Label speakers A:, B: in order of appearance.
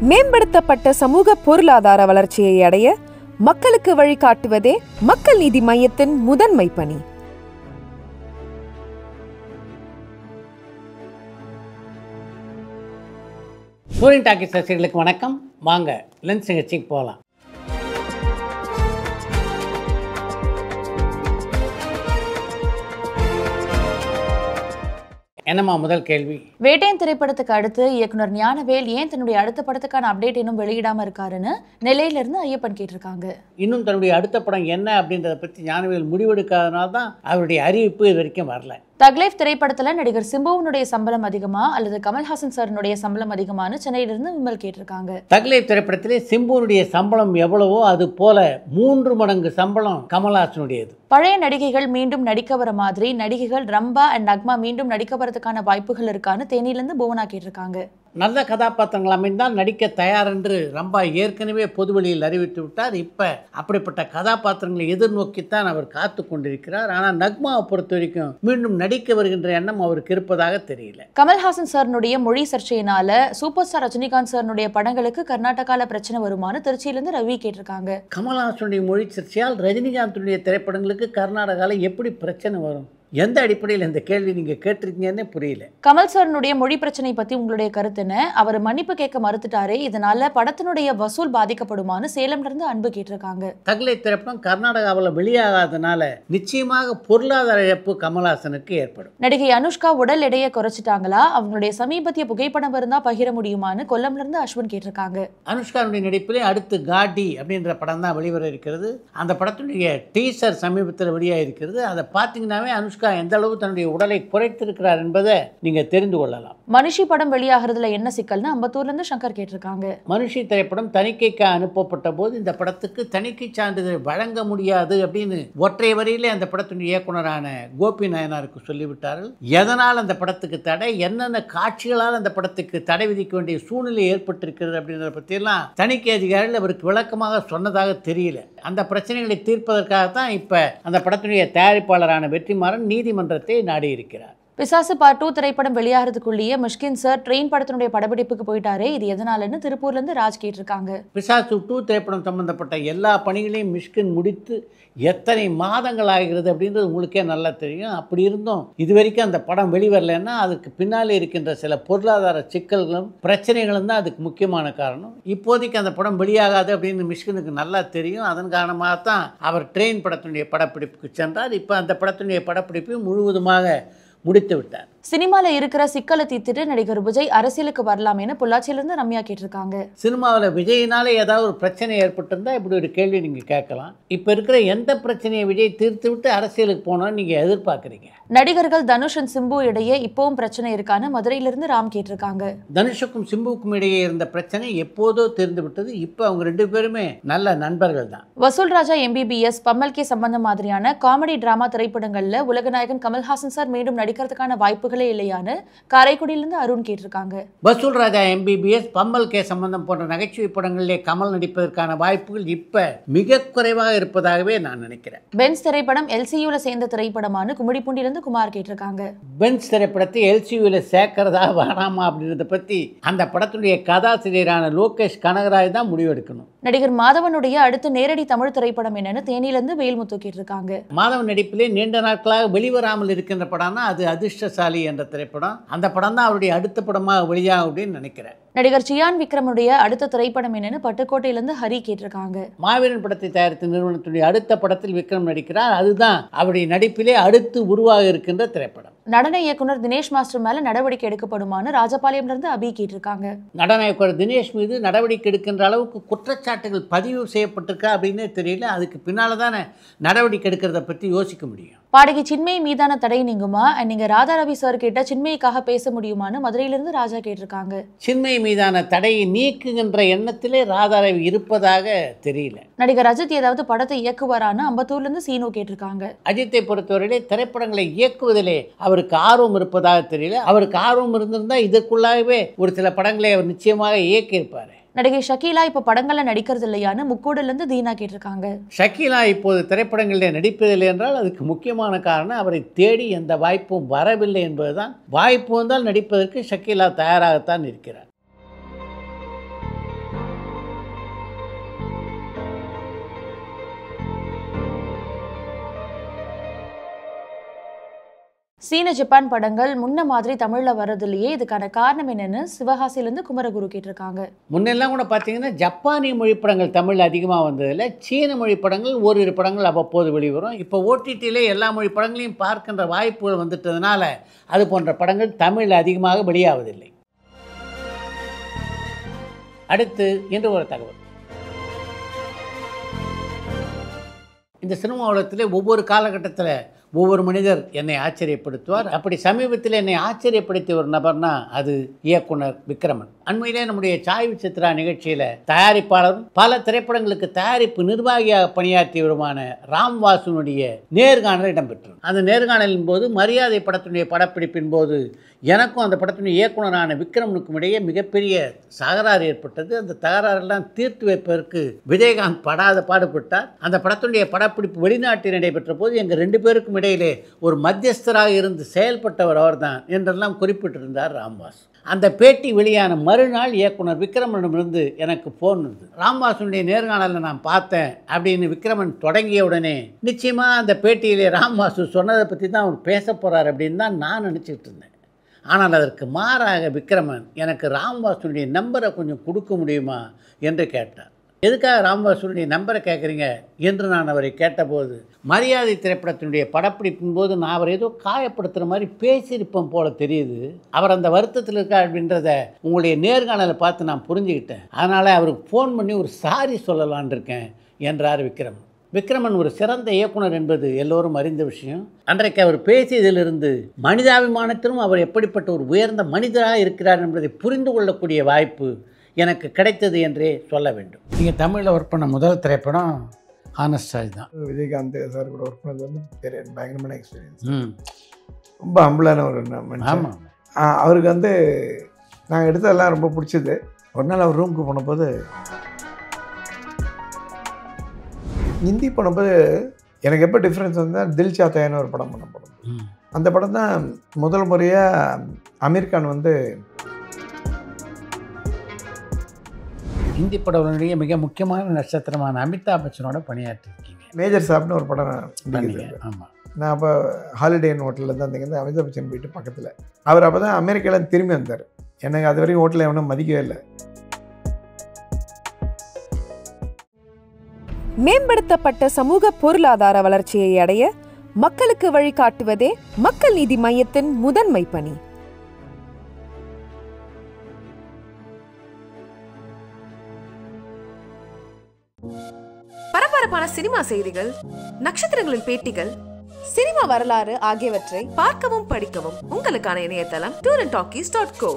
A: மேம்படுத்தப்பட்ட சமூக பொருளாதார வளர்ச்சியை அடைய மக்களுக்கு வழிகாட்டுவதே மக்கள் நீதி மையத்தின் முதன்மை பணி.
B: டூரிங் டாக்கீஸ் ரசிகர்களுக்கு வணக்கம். வாங்க லென்ஸ் நிகழ்ச்சிக்கு போகலாம். என்னம்மா முதல் கேள்வி?
C: வேட்டையன் திரைப்படத்துக்கு அடுத்து இயக்குனர் ஞானவேல் ஏன் தன்னுடைய அடுத்த படத்துக்கான அப்டேட் இன்னும் வெளியிடாம இருக்காருன்னு நெல்லையில இருந்து ஐயப்பன் கேட்டிருக்காங்க.
B: இன்னும் தன்னுடைய அடுத்த படம் என்ன அப்படின்றத பற்றி ஞானவேல் முடிவெடுக்காதனால தான் அவருடைய அறிவிப்பு இது வரைக்கும் வரல.
C: தக் லைஃப் திரைப்படத்துல நடிகர் சிம்புவனுடைய சம்பளம் அதிகமா அல்லது கமல்ஹாசன் சாரினுடைய சம்பளம் அதிகமானு சென்னையிலிருந்து விமல் கேட்டிருக்காங்க.
B: தக் லைஃப் திரைப்படத்திலே சிம்புவனுடைய சம்பளம் எவ்வளவோ அது போல 3 மடங்கு சம்பளம் கமல்ஹாசனுடையது.
C: பழைய நடிகைகள் மீண்டும் நடிக்க வர மாதிரி நடிகைகள் ரம்பா அண்ட் நக்மா மீண்டும் நடிக்க வரதுக்கான வாய்ப்புகள் இருக்கான்னு தேனியிலிருந்து புவனா கேட்டிருக்காங்க.
B: நல்ல கதாபாத்திரங்கள் அமைந்தால் நடிக்க தயார் என்று ரம்பா ஏற்கனவே பொதுவெளியில் அறிவித்து விட்டார். இப்போ அப்படிப்பட்ட கதாபாத்திரங்களை எதிர்நோக்கித்தான் அவர் காத்து கொண்டிருக்கிறார். ஆனால் நக்மாவை பொறுத்த வரைக்கும் மீண்டும் நடிக்க வருகின்ற எண்ணம் அவருக்கு இருப்பதாக தெரியல.
C: கமல்ஹாசன் சார்னுடைய மொழி சர்ச்சையினால சூப்பர் ஸ்டார் ரஜினிகாந்த் சார்னுடைய படங்களுக்கு கர்நாடகால பிரச்சனை வருமானு திருச்சியிலிருந்து ரவி கேட்டிருக்காங்க.
B: கமல்ஹாசனுடைய மொழி சர்ச்சையால் ரஜினிகாந்துடைய திரைப்படங்களுக்கு கர்நாடகாவில் எப்படி பிரச்சனை வரும்? எந்த அடிப்படையில் இந்த கேள்வி நீங்க கேட்டிருக்கீங்கன்னு புரியல.
C: கமல் சார்னுடைய மொழி பிரச்சனை பத்தி உங்களுடைய கருத்து என்ன? அவர் மன்னிப்பு கேட்க மறுத்துட்டாரே, இதனால படத்தினுடைய வசூல் பாதிக்கப்படுமான்னு சேலம்ல இருந்து அன்பு கேட்டிருக்காங்க.
B: தக் லைஃப் திரைப்படம் கர்நாடகாவில் வெளியாகாதனால நிச்சயமாக பொருளாதார இழப்பு கமல்ஹாசனுக்கு ஏற்படும்.
C: நடிகை அனுஷ்கா உடல் எடையை குறைச்சிட்டாங்களா? அவங்களுடைய சமீபத்திய புகைப்படம் இருந்தா பகிர முடியுமான்னு கொல்லம்ல இருந்து அஸ்வின் கேட்டிருக்காங்க.
B: அனுஷ்காவுடைய நடிப்பிலே அடுத்து காடி அப்படின்ற படம் தான் வெளிவர இருக்கிறது. அந்த படத்தினுடைய டீசர் சமீபத்தில் வெளியாக இருக்கிறது. அதை பார்த்தீங்கன்னாவே அனுஷ்கா எந்த அளவு தன்னுடைய உடலை குறைத்திருக்கிறார் என்பதை நீங்க தெரிந்து கொள்ளலாம்.
C: மனுஷி படம் வெளியாகிறதுல என்ன சிக்கல்னு அம்பத்தூர்ல இருந்து சங்கர் கேட்டிருக்காங்க.
B: மனுஷி திரைப்படம் தணிக்கைக்கு அனுப்பப்பட்ட போது இந்த படத்துக்கு தணிக்கை சான்றிதழ் வழங்க முடியாது அப்படின்னு ஒற்றை வரியிலே அந்த படத்தினுடைய இயக்குனரான கோபி நாயனாருக்கு சொல்லிவிட்டார்கள். எதனால் அந்த படத்துக்கு தடை, என்னென்ன காட்சிகளால் அந்த படத்துக்கு தடை விதிக்க வேண்டிய சூழ்நிலை ஏற்பட்டிருக்கிறது அப்படின்றத பற்றியெல்லாம் தணிக்கை அதிகாரிகள் அவருக்கு விளக்கமாக சொன்னதாக தெரியல. அந்த பிரச்சனைகளை தீர்ப்பதற்காகத்தான் இப்ப அந்த படத்தினுடைய தயாரிப்பாளரான வெற்றிமாறன் நீதிமன்றத்தை நாடி இருக்கிறார்.
C: பிசாசு பார்ட் 2 திரைப்படம் வெளியாகிறதுக்குள்ளேயே மிஷ்கின் சார் ட்ரெயின் படத்தினுடைய படப்பிடிப்புக்கு போயிட்டாரே, இது எதனாலன்னு திருப்பூர்ல இருந்து ராஜ் கேட்டிருக்காங்க.
B: பிசாசு 2 திரைப்படம் சம்பந்தப்பட்ட எல்லா பணிகளையும் மிஷ்கின் முடித்து எத்தனை மாதங்கள் ஆகிறது அப்படின்றது உங்களுக்கே நல்லா தெரியும். அப்படி இருந்தும் இது வரைக்கும் அந்த படம் வெளிவரலைன்னா அதுக்கு பின்னாலே இருக்கின்ற சில பொருளாதார சிக்கல்களும் பிரச்சனைகளும் தான் அதுக்கு முக்கியமான காரணம். இப்போதைக்கு அந்த படம் வெளியாகாது அப்படின்னு மிஷ்கினுக்கு நல்லா தெரியும். அதன் காரணமாகத்தான் அவர் ட்ரெயின் படத்தினுடைய படப்பிடிப்புக்கு சென்றார். இப்போ அந்த படத்தினுடைய படப்பிடிப்பு முழுவதுமாக முடித்து விட்டார்.
C: சினிமாவில் இருக்கிற சிக்கலை தீர்த்துட்டு நடிகர் விஜய் அரசியலுக்கு வரலாமேன்னு பொள்ளாச்சியிலிருந்து ரம்யா கேட்டிருக்காங்க.
B: சினிமாவில் விஜயினால ஏதாவது ஒரு பிரச்சனை ஏற்பட்டிருந்தால் இப்படி ஒரு கேள்வி நீங்கள் கேட்கலாம். இப்போ இருக்கிற எந்த பிரச்சனையை விஜய் தீர்த்து விட்டு அரசியலுக்கு போனோன்னு நீங்கள் எதிர்பார்க்குறீங்க?
C: நடிகர்கள் தனுஷ் அண்ட் சிம்பு இடையே இப்பவும் பிரச்சனை இருக்கான்னு மதுரையிலிருந்து ராம் கேட்டிருக்காங்க.
B: தனுஷுக்கும் சிம்புவுக்கும் இடையே இருந்த பிரச்சனை எப்போதோ தெரிந்து விட்டது. இப்போ அவங்க 2 பேருமே நல்ல நண்பர்கள் தான்.
C: வசூல் ராஜா எம்பிபிஎஸ், பம்மல் கே சம்பந்தம் மாதிரியான காமெடி டிராமா திரைப்படங்கள்ல உலகநாயகன் கமல்ஹாசன் சார் மீண்டும் நடிக்கிறதுக்கான வாய்ப்புகளே இல்லையான்னு காரைக்குடியிலிருந்து அருண் கேட்டிருக்காங்க.
B: வசூல் ராஜா எம்பிபிஎஸ், பம்மல் கே சம்பந்தம் போன்ற நகைச்சுவை படங்களிலே கமல் நடிப்பதற்கான வாய்ப்புகள் இப்ப மிக குறைவாக இருப்பதாகவே நான் நினைக்கிறேன்.
C: பென்ஸ் திரைப்படம் எல்சியூல சேர்ந்த திரைப்படமான கும்மிடிப்பூண்டிலிருந்து குமார் கேட்டிருக்காங்க.
B: பென்ஸ் திரைப்படத்தை எல்சியூல சேர்க்கிறதா வேணாமா அப்படின்றத பத்தி அந்த படத்துடைய கதாசிரியரான லோகேஷ் கனகராஜ் தான் முடிவெடுக்கணும்.
C: நடிகர் மாதவனுடைய அடுத்த நேரடி தமிழ் திரைப்படம் என்னன்னு தேனியிலிருந்து வேல்முத்து கேட்டிருக்காங்க.
B: மாதவன் நடிப்பிலே நீண்ட நாட்களாக வெளிவராமல் இருக்கின்ற படம்னா அது அதிர்ஷ்டசாலி என்ற திரைப்படம். அந்த படம் தான் அவருடைய அடுத்த படமாக வெளியாகும் அப்படின்னு நினைக்கிறேன்.
C: நடிகர் சியான் விக்ரமுடைய அடுத்த திரைப்படம் என்னன்னு பட்டுக்கோட்டையிலிருந்து ஹரி கேட்டிருக்காங்க.
B: மாவீரன் படத்தை தயாரித்த நிறுவனத்துடைய அடுத்த படத்தில் விக்ரம் நடிக்கிறார். அதுதான் அவருடைய நடிப்பிலே அடுத்து உருவாக இருக்கின்ற திரைப்படம்.
C: நடன இயக்குனர் தினேஷ் மாஸ்டர் மேல நடவடிக்கை எடுக்கப்படுமான்னு ராஜபாளையம்ல இருந்து அபி கேட்டிருக்காங்க.
B: நடன இயக்குனர் தினேஷ் மீது நடவடிக்கை எடுக்கின்ற அளவுக்கு குற்றச்சாட்டுகள் பதிவு செய்யப்பட்டிருக்கா அப்படின்னே தெரியல. அதுக்கு பின்னால தானே நடவடிக்கை எடுக்கிறத பற்றி யோசிக்க முடியும்.
C: பாடகி சின்மயி மீதான தடை நீங்குமா? நீங்க ராதா ரவி சார் கிட்ட சின்மயிக்காக பேச முடியுமான்னு மதுரையிலிருந்து ராஜா கேட்டிருக்காங்க.
B: சின்மயி மீதான தடையை நீக்குகின்ற எண்ணத்திலே ராதா ரவி இருப்பதாக தெரியல.
C: நடிகர் அஜித் ஏதாவது படத்தை இயக்குவாரான்னு அம்பத்தூர்ல இருந்து சீனோ கேட்டிருக்காங்க.
B: அஜித்தை பொறுத்தவரையிலே திரைப்படங்களை இயக்குவதிலே அவருக்கு ஆர்வம் இருப்பதாக தெரியல. அவருக்கு ஆர்வம் இருந்திருந்தால் இதற்குள்ளாகவே ஒரு சில படங்களை அவர் நிச்சயமாக இயக்கியிருப்பார்.
C: நடிகை ஷக்கீலா இப்ப படங்கள்ல நடிக்கிறது இல்லையான்னு முக்கூடல இருந்து தீனா கேட்டிருக்காங்க.
B: ஷக்கீலா இப்போது திரைப்படங்களில் நடிப்பதில்லை என்றால் அதுக்கு முக்கியமான காரணம் அவரை தேடி எந்த வாய்ப்பும் வரவில்லை என்பதுதான். வாய்ப்பு வந்தால் நடிப்பதற்கு ஷக்கீலா தயாராகத்தான் இருக்கிறார்.
C: சீன ஜப்பான் படங்கள் முன்ன மாதிரி தமிழ்ல வர்றதுலயே இதுக்கான காரணம் என்னன்னு சிவகாசியிலிருந்து குமரகுரு கேட்டிருக்காங்க.
B: முன்னெல்லாம் கூட பார்த்தீங்கன்னா ஜப்பானிய மொழி படங்கள் தமிழ் அதிகமாக வந்ததில்லை. சீன மொழி படங்கள் ஓரிரு படங்கள் அவ்வப்போது வெளிவரும். இப்போ ஓடிடியிலே எல்லா மொழி படங்களையும் பார்க்கின்ற வாய்ப்புகள் வந்துட்டதுனால அது போன்ற படங்கள் தமிழ் அதிகமாக வெளியாவதில்லை. அடுத்து இன்று ஒரு தகவல். இந்த சினிமா உலகத்திலே ஒவ்வொரு காலகட்டத்தில் ஒவ்வொரு மனிதர் என்னை ஆச்சரியப்படுத்துவார். அப்படி சமீபத்தில் என்னை ஆச்சரியப்படுத்திய ஒரு நபர்னா அது இயக்குனர் விக்ரமன். அண்மையிலே நம்முடைய சாய் விசித்ரா நிகழ்ச்சியில் தயாரிப்பாளரும் பல திரைப்படங்களுக்கு தயாரிப்பு நிர்வாகியாக பணியாற்றியவருமான ராம்வாசுனுடைய நேர்காணல் இடம்பெற்றது. அந்த நேர்காணலின் போது மரியாதை படத்தினுடைய படப்பிடிப்பின் போது எனக்கும் அந்த படத்தினுடைய இயக்குனரான விக்ரமனுக்கும் இடையே மிகப்பெரிய தகராறு ஏற்பட்டது. அந்த தகராறெல்லாம் தீர்த்து வைப்பதற்கு விஜயகாந்த் படாத பாடுபட்டார். அந்த படத்தினுடைய படப்பிடிப்பு வெளிநாட்டில் நடைபெற்ற போது எங்கள் 2 பேருக்கும் இடையிலே ஒரு மத்தியஸ்தராக இருந்து செயல்பட்டவர் அவர்தான் என்றெல்லாம் குறிப்பிட்டிருந்தார் ராம்வாஸ். அந்த பேட்டி வெளியான மறுநாள் இயக்குனர் விக்ரமனிடமிருந்து எனக்கு ஃபோன் இருந்தது. ராம்வாசுடைய நேர்காணலில் நான் பார்த்தேன் அப்படின்னு விக்ரமன் தொடங்கிய உடனே நிச்சயமாக அந்த பேட்டியிலே ராம்வாசு சொன்னதை பற்றி தான் அவர் பேச போகிறார் அப்படின்னு தான் நான் நினச்சிக்கிட்டு இருந்தேன். ஆனால் அதற்கு மாறாக விக்ரமன் எனக்கு ராம்வாசுடைய நம்பரை கொஞ்சம் கொடுக்க முடியுமா என்று கேட்டார். எதுக்காக ராம்வாசுடைய நம்பரை கேட்குறீங்க என்று நான் அவரை கேட்டபோது, மரியாதை திரைப்படத்தினுடைய படப்பிடிப்பின் போது நான் அவர் ஏதோ காயப்படுத்துகிற மாதிரி பேசியிருப்பேன் போல தெரியுது, அவர் அந்த வருத்தத்தில் இருக்கார் அப்படின்றத உங்களுடைய நேர்காணலை பார்த்து நான் புரிஞ்சுக்கிட்டேன், அதனால் அவருக்கு ஃபோன் பண்ணி ஒரு சாரி சொல்லலான் இருக்கேன் என்றார் விக்ரமன். விக்ரமன் ஒரு சிறந்த இயக்குனர் என்பது எல்லோரும் அறிந்த விஷயம். அன்றைக்கு அவர் பேசியதிலிருந்து மனிதாபிமானத்திலும் அவர் எப்படிப்பட்ட ஒரு உயர்ந்த மனிதராக இருக்கிறார் என்பதை புரிந்து கொள்ளக்கூடிய வாய்ப்பு எனக்கு கிடைத்தது என்றே சொல்ல வேண்டும். நீங்கள் தமிழில் ஒர்க் பண்ண முதல் திரைப்படம் ஹானஸ்ட் சார்ஜ் தான்.
D: விஜயகாந்த் சார் கூட ஒர்க் பண்ணது வந்து பயங்கரமான எக்ஸ்பீரியன்ஸ். ரொம்ப ஹம்பிளான ஒரு மனுஷன்.
B: ஆமாம்,
D: அவருக்கு வந்து நாங்கள் எடுத்ததெல்லாம் ரொம்ப பிடிச்சது. ஒரு நாள் அவர் ரூமுக்கு போனபோது ஹிந்தி போனபோது எனக்கு எப்போ டிஃப்ரென்ஸ் வந்தால் தில் சாத்தாயான்னு ஒரு படம் பண்ண படம். அந்த படம் தான் முதல் முறையாக அமீர் கான் வந்து
B: ஹிந்தி படங்களுடைய மிக முக்கியமான நட்சத்திரமான அமிதாப் பச்சனோட பணியாற்றிருக்கீங்க.
D: மேஜர் சாப்னு ஒரு படம்
B: பண்ணீங்க. ஆமாம்,
D: நான் அப்போ ஹாலிடே இன் ஹோட்டலில் தான் இருந்தேங்க. அமிதாப் பச்சன் வீட்டு பக்கத்தில். அவர் அப்போ தான் அமெரிக்காவில் திரும்பி வந்தார். எனக்கு அது வரைக்கும் ஹோட்டலில் எவனும் மதிக்கவே இல்லை.
A: மேம்படுத்தப்பட்ட சமூக பொருளாதார வளர்ச்சியை அடைய மக்களுக்கு வழிகாட்டுவதே மக்கள் நீதி மையத்தின் முதன்மை பணி. பரபரப்பான சினிமா செய்திகள், நட்சத்திரங்களின் பேட்டிகள், சினிமா வரலாறு ஆகியவற்றை பார்க்கவும் படிக்கவும் உங்களுக்கான இணையதளம் tourantalkies.co.